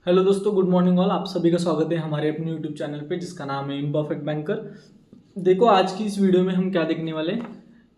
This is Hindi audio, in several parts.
हेलो दोस्तों, गुड मॉर्निंग ऑल। आप सभी का स्वागत है हमारे अपने यूट्यूब चैनल पे जिसका नाम है इम्परफेक्ट बैंकर। देखो, आज की इस वीडियो में हम क्या देखने वाले हैं।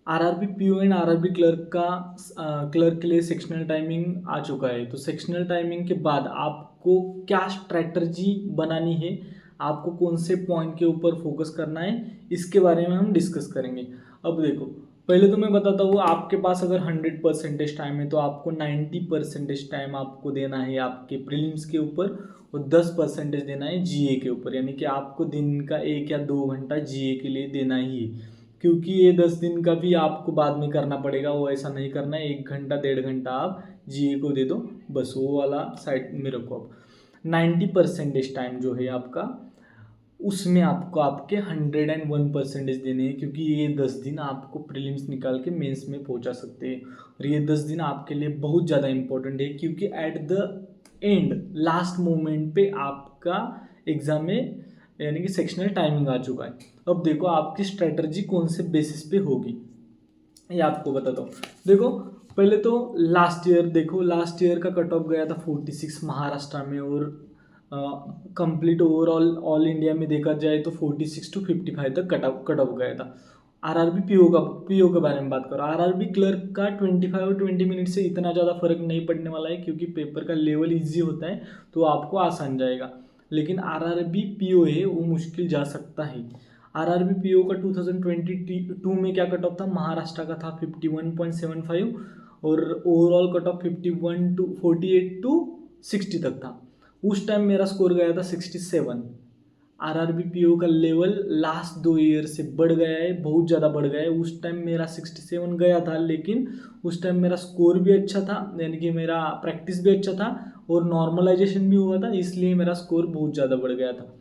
RRB PO and RRB clerk का क्लर्क के लिए सेक्शनल टाइमिंग आ चुका है। तो सेक्शनल टाइमिंग के बाद आपको क्या स्ट्रैटेजी बनानी है, आपको कौन से पॉइंट के ऊपर फोकस करना है, इसके बारे में हम डिस्कस करेंगे। अब देखो, पहले तो मैं बताता हूँ, आपके पास अगर 100% टाइम है तो आपको 90% टाइम आपको देना है आपके प्रीलिम्स के ऊपर और 10% देना है जीए के ऊपर। यानी कि आपको दिन का 1 या 2 घंटा जीए के लिए देना ही है, क्योंकि ये 10 दिन का भी आपको बाद में करना पड़ेगा। वो ऐसा नहीं करना है, 1 घंटा 1.5 घंटा आप जीए को दे दो, बस वो वाला साइड में रखो। अब 90% टाइम जो है आपका, उसमें आपको आपके 101% देने हैं, क्योंकि ये 10 दिन आपको प्रीलिम्स निकाल के मेंस में पहुंचा सकते हैं। और ये 10 दिन आपके लिए बहुत ज़्यादा इंपॉर्टेंट है, क्योंकि at the end last moment पे आपका एग्जाम में यानी कि सेक्शनल टाइमिंग आ चुका है। अब देखो, आपकी स्ट्रेटजी कौन से बेसिस पे होगी ये आपको बताता हूँ। देखो, पहले तो लास्ट ईयर देखो, लास्ट ईयर का कट ऑफ गया था 46 महाराष्ट्र में, और कंप्लीट ओवरऑल ऑल इंडिया में देखा जाए तो 46 to 55 तक कट ऑफ गया था। आरआरबी पीओ के बारे में बात करो, आरआरबी क्लर्क का 25 और 20 मिनट से इतना ज़्यादा फर्क नहीं पड़ने वाला है, क्योंकि पेपर का लेवल इजी होता है तो आपको आसान जाएगा। लेकिन आरआरबी पीओ है वो मुश्किल जा सकता है। आरआरबी पीओ का 2022 में क्या कट ऑफ था, महाराष्ट्र का था 51.75 और ओवरऑल कट ऑफ 48 टू 60 तक था। उस टाइम मेरा स्कोर गया था 67। आरआरबी पीओ का लेवल लास्ट 2 ईयर से बढ़ गया है, बहुत ज़्यादा बढ़ गया है। उस टाइम मेरा 67 गया था, लेकिन उस टाइम मेरा स्कोर भी अच्छा था, यानी कि मेरा प्रैक्टिस भी अच्छा था और नॉर्मलाइजेशन भी हुआ था, इसलिए मेरा स्कोर बहुत ज़्यादा बढ़ गया था।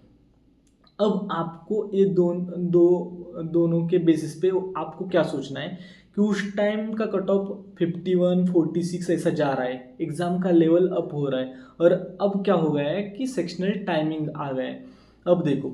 अब आपको ये दोनों के बेसिस पे आपको क्या सोचना है कि उस टाइम का कट ऑफ 51 46 ऐसा जा रहा है, एग्जाम का लेवल अप हो रहा है, और अब क्या हो गया है कि सेक्शनल टाइमिंग आ गया है। अब देखो,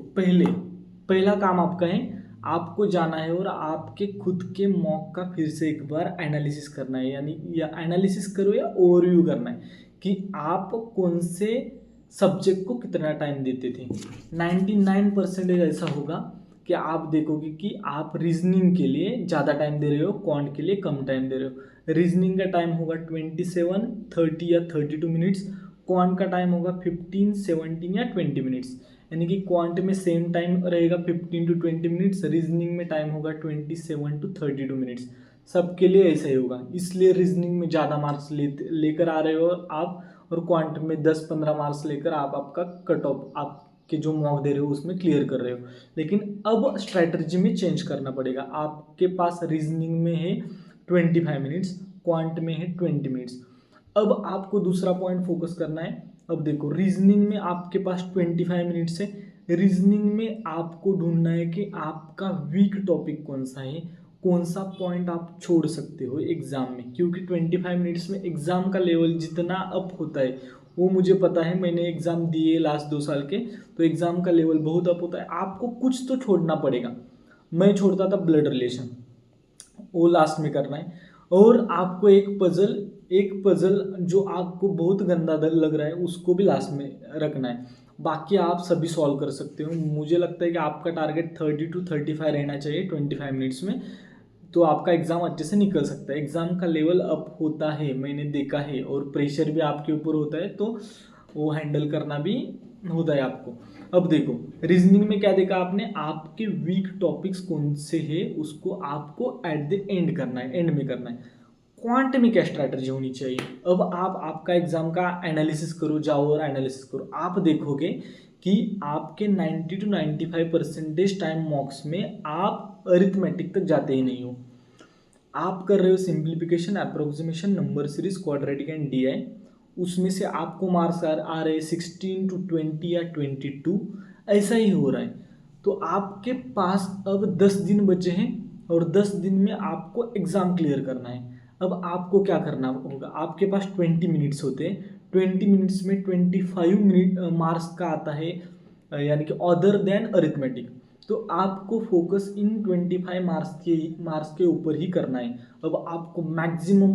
पहला काम आपका है, आपको जाना है और आपके खुद के मॉक का फिर से एक बार एनालिसिस करना है, यानी या एनालिसिस करो या ओवरव्यू करना है कि आप कौन से सब्जेक्ट को कितना टाइम देते थे। 99% ऐसा होगा कि आप देखोगे कि आप रीजनिंग के लिए ज़्यादा टाइम दे रहे हो, क्वांट के लिए कम टाइम दे रहे हो। रीजनिंग का टाइम होगा 27, 30 या 32 मिनट्स, क्वांट का टाइम होगा 15, 17 या 20 मिनट्स। यानी कि क्वांट में सेम टाइम रहेगा 15 to 20 मिनट्स, रीजनिंग में टाइम होगा 27 to 32 मिनट्स। सबके लिए ऐसा ही होगा, इसलिए रीजनिंग में ज़्यादा मार्क्स लेकर आ रहे हो आप, और क्वांट में 10-15 मार्क्स लेकर आप आपका कट ऑफ आपके जो मॉक दे रहे हो उसमें क्लियर कर रहे हो। लेकिन अब स्ट्रैटेजी में चेंज करना पड़ेगा। आपके पास रीजनिंग में है 25 मिनट्स, क्वांट में है 20 मिनट्स। अब आपको दूसरा पॉइंट फोकस करना है। अब देखो, रीजनिंग में आपके पास 25 मिनट्स है। रीजनिंग में आपको ढूंढना है कि आपका वीक टॉपिक कौन सा है, कौन सा पॉइंट आप छोड़ सकते हो एग्जाम में, क्योंकि 25 मिनट्स में एग्जाम का लेवल जितना अप होता है वो मुझे पता है, मैंने एग्जाम दिए लास्ट 2 साल के, तो एग्जाम का लेवल बहुत अप होता है। आपको कुछ तो छोड़ना पड़ेगा। मैं छोड़ता था ब्लड रिलेशन, वो लास्ट में करना है। और आपको एक पजल जो आपको बहुत गंदा लग रहा है उसको भी लास्ट में रखना है। बाकी आप सभी सॉल्व कर सकते हो। मुझे लगता है कि आपका टारगेट 30 to 35 रहना चाहिए 25 मिनट्स में, तो आपका एग्ज़ाम अच्छे से निकल सकता है। एग्ज़ाम का लेवल अप होता है, मैंने देखा है, और प्रेशर भी आपके ऊपर होता है, तो वो हैंडल करना भी होता है आपको। अब देखो, रीजनिंग में क्या देखा आपने, आपके वीक टॉपिक्स कौन से है उसको आपको एट द एंड करना है, एंड में करना है। क्वांट में क्या स्ट्रैटेजी होनी चाहिए। अब आप आपका एग्जाम का एनालिसिस करो, जाओ और एनालिसिस करो। आप देखोगे कि आपके 90 to 95% टाइम मॉक्स में आप अरिथमेटिक तक जाते ही नहीं हो। आप कर रहे हो simplification, approximation, number series, quadratic and DI. उसमें से आपको मार्क्स आ रहे हैं 16 to 20 या 22, ऐसा ही हो रहा है। तो आपके पास अब 10 दिन बचे हैं और 10 दिन में आपको एग्ज़ाम क्लियर करना है। अब आपको क्या करना होगा, आपके पास 20 मिनट्स होते हैं, 20 मिनट्स में 25 मिनट मार्क्स का आता है, यानी कि अदर देन अरिथमेटिक। तो आपको फोकस इन 25 मार्क्स के ऊपर ही करना है। अब आपको मैक्सिमम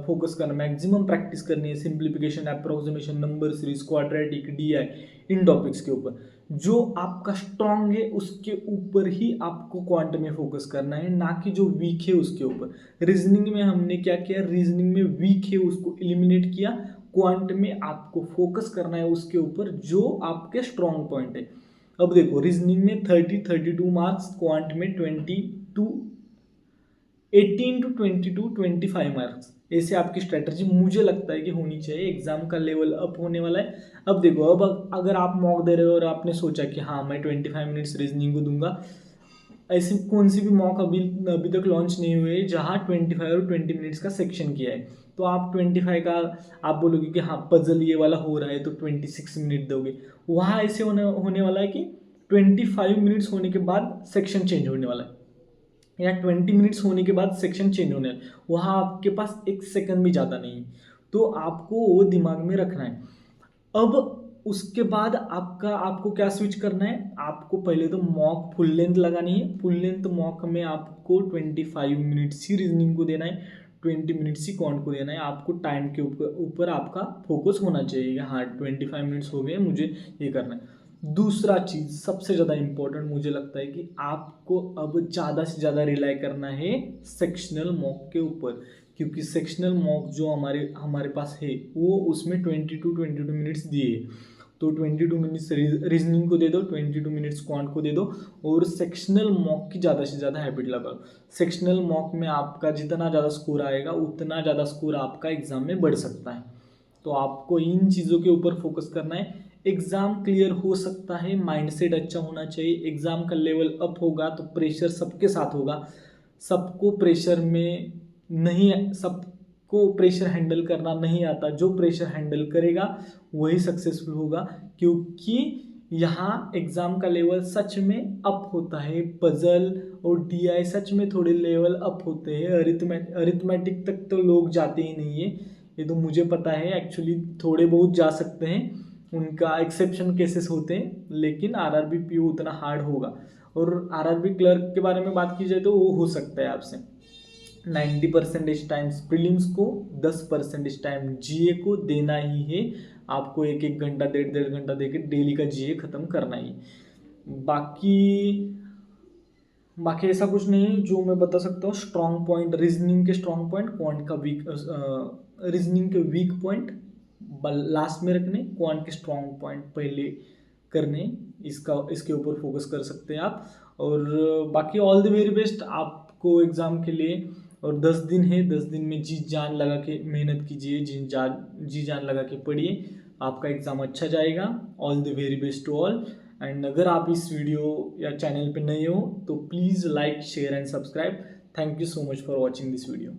फोकस करना, मैक्सिमम प्रैक्टिस करनी है simplification, approximation, number series, quadratic, DI, इन टॉपिक्स के ऊपर। जो आपका स्ट्रांग है उसके ऊपर ही आपको क्वांट में फोकस करना है, ना कि जो वीक है उसके ऊपर। रीजनिंग में हमने क्या किया, रीजनिंग में वीक है उसको एलिमिनेट किया, क्वांट में आपको फोकस करना है उसके ऊपर जो आपके स्ट्रांग पॉइंट है। अब देखो रीजनिंग में 32 मार्क्स, क्वांट में 18 टू 22 25 मार्क्स, ऐसे आपकी स्ट्रेटजी मुझे लगता है कि होनी चाहिए। एग्जाम का लेवल अप होने वाला है। अब देखो, अब अगर आप मॉक दे रहे हो और आपने सोचा कि हाँ मैं 25 मिनट्स रीजनिंग को दूंगा, ऐसी कौन सी भी मॉक अभी तक लॉन्च नहीं हुए जहाँ 25 और 20 मिनट्स का सेक्शन किया है, तो आप 25 का आप बोलोगे कि हाँ पजल ये वाला हो रहा है तो 26 मिनट दोगे। वहाँ ऐसे होने वाला है कि 25 मिनट्स होने के बाद सेक्शन चेंज होने वाला है, या 20 मिनट्स होने के बाद सेक्शन चेंज होने वाला है। वहाँ आपके पास एक सेकंड भी ज़्यादा नहीं है, तो आपको वो दिमाग में रखना है। अब उसके बाद आपको क्या स्विच करना है, आपको पहले तो मॉक फुल लेंथ लगानी है। फुल लेंथ मॉक में आपको 25 मिनट्स ही रीजनिंग को देना है, 20 मिनट्स ही क्वांट को देना है। आपको टाइम के ऊपर आपका फोकस होना चाहिए। हाँ 25 मिनट्स हो गए, मुझे ये करना है। दूसरा चीज़ सबसे ज़्यादा इम्पोर्टेंट मुझे लगता है कि आपको अब ज़्यादा से ज़्यादा रिलाई करना है सेक्शनल मॉक के ऊपर, क्योंकि सेक्शनल मॉक जो हमारे पास है वो उसमें 22 मिनट्स दिए है। तो 22 मिनट्स रीजनिंग को दे दो, 22 मिनट्स क्वांट को दे दो, और सेक्शनल मॉक की ज़्यादा से ज़्यादा हैबिट लगाओ। सेक्शनल मॉक में आपका जितना ज़्यादा स्कोर आएगा उतना ज़्यादा स्कोर आपका एग्जाम में बढ़ सकता है। तो आपको इन चीज़ों के ऊपर फोकस करना है। एग्ज़ाम क्लियर हो सकता है, माइंडसेट अच्छा होना चाहिए। एग्ज़ाम का लेवल अप होगा तो प्रेशर सबके साथ होगा। सबको प्रेशर में नहीं, सबको प्रेशर हैंडल करना नहीं आता। जो प्रेशर हैंडल करेगा वही सक्सेसफुल होगा, क्योंकि यहाँ एग्ज़ाम का लेवल सच में अप होता है। पजल और डीआई सच में थोड़े लेवल अप होते हैं। अरिथमेटिक तक तो लोग जाते ही नहीं है, ये तो मुझे पता है। एक्चुअली थोड़े बहुत जा सकते हैं, उनका एक्सेप्शन केसेस होते हैं, लेकिन आरआरबी पीओ उतना हार्ड होगा। और आरआरबी क्लर्क के बारे में बात की जाए तो वो हो सकता है आपसे 90% टाइम प्रीलिम्स को, 10% टाइम जीए को देना ही है। आपको एक घंटा, डेढ़ घंटा देकर डेली का जीए खत्म करना ही। बाकी बाकी ऐसा कुछ नहीं है जो मैं बता सकता हूँ। स्ट्रॉन्ग पॉइंट, रीजनिंग के स्ट्रॉन्ग पॉइंट, क्वांट का वीक, रीजनिंग के वीक पॉइंट लास्ट में रखने, क्वांट के स्ट्रॉन्ग पॉइंट पहले करने, इसके ऊपर फोकस कर सकते हैं आप। और बाकी ऑल द वेरी बेस्ट आपको एग्ज़ाम के लिए। और 10 दिन है, 10 दिन में जी जान लगा के मेहनत कीजिए, जी जान लगा के पढ़िए, आपका एग्ज़ाम अच्छा जाएगा। All the very best to all. And अगर आप इस वीडियो या चैनल पे नए हो तो please like, share and subscribe. Thank you so much for watching this video.